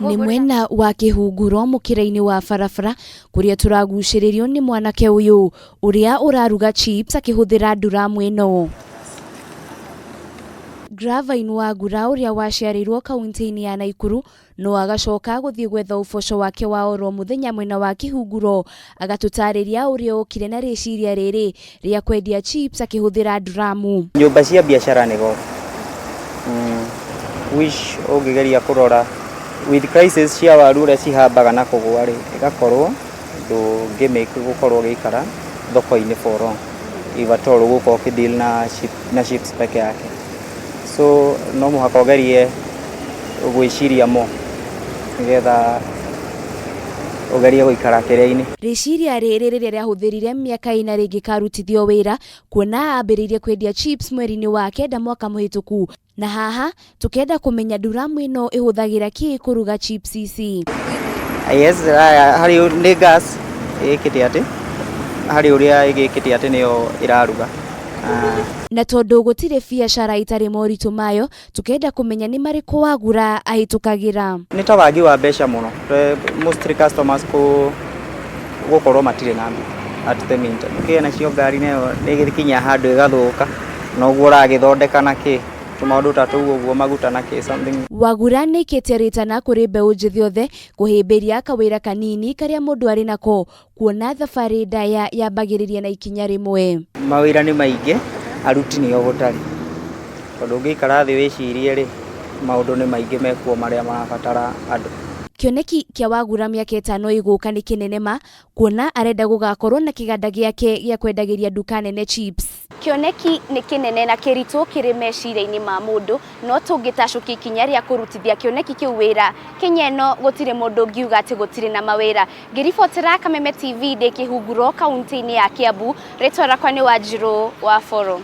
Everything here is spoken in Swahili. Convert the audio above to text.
Ni mwena wa kihunguro mukira-ini wa barabara kuria turaguciririo ni mwanake uyu uria uraruga chips akihuthira nduramu ino. Gravain Wagura uria waciarirwo kaunti-ini ya Naikuru no agacoka guthie gwetha uboco wake wa oro muthenya mwena wa kihunguro agatutariria uria ukire na riciria riri ria kwendia chips akihuthira nduramu. Nyumba cia biashara ni go wish ogigeria kurora with crisis cia waru ria cihambaga na kugwa ri igakorwo ndungimake gukorwo gikara thoko-ini for long ivatoro guko kideal na chips peke yake. So no muhaka ugerie gwiciria mo nigetha ugerie guikara kiria-ini. Riciria riri riria riahuthirire miaka ina ringi karutithio wira kuona ambiririe kwendia chips mweri-ini wa kenda mwaka muhituku, na haha tukenda kumenya nduramu ino ihuthagira ki kuruga chips ici. Yes, hari ni gas ikite ati hari uria igikite ati niyo iraruga. Na tondu gutire biacara itari moritu mayo tukenda kumenya ni mariko Wagura ahitukagira. Ni ta wagi wa mbeca muno most customers ko gukorwo matire na mbi at the meantime kina cio ngari nayo nigikinya handu igathuka no guo uragithondeka na ki tumaundu tatu uguo maguta na ki something. Wagura nikite ritana kuri mbeu njithi othe kuhimbiria kawira kanini karia mundu ari nako kuona thabari ndaya yambagiriria na ikinya rimwe. Mawira ni maingi aruti ni ogutari tondu ngikara thi wicirie ri maundu ni maingi mekuo maria marabatara andu. Kioneki kia Wagura miaka 5 iguka ni kinene ma kuona arenda gugakorwo na kiganda giake gia kwendagiria duka nene chips. Kioneki ni kinene na kirito kiri meciria-ini ma mundu no tungitacukia ikinya ria kurutithia kioneki kiu wira Kenya ino gutire mundu ngiuga ati gutire na mawira. Ngiribotera Kameme TV ndi kihunguro kaunti-ini ya Kiambu, ritwa rakwa ni Wagura wa Foro.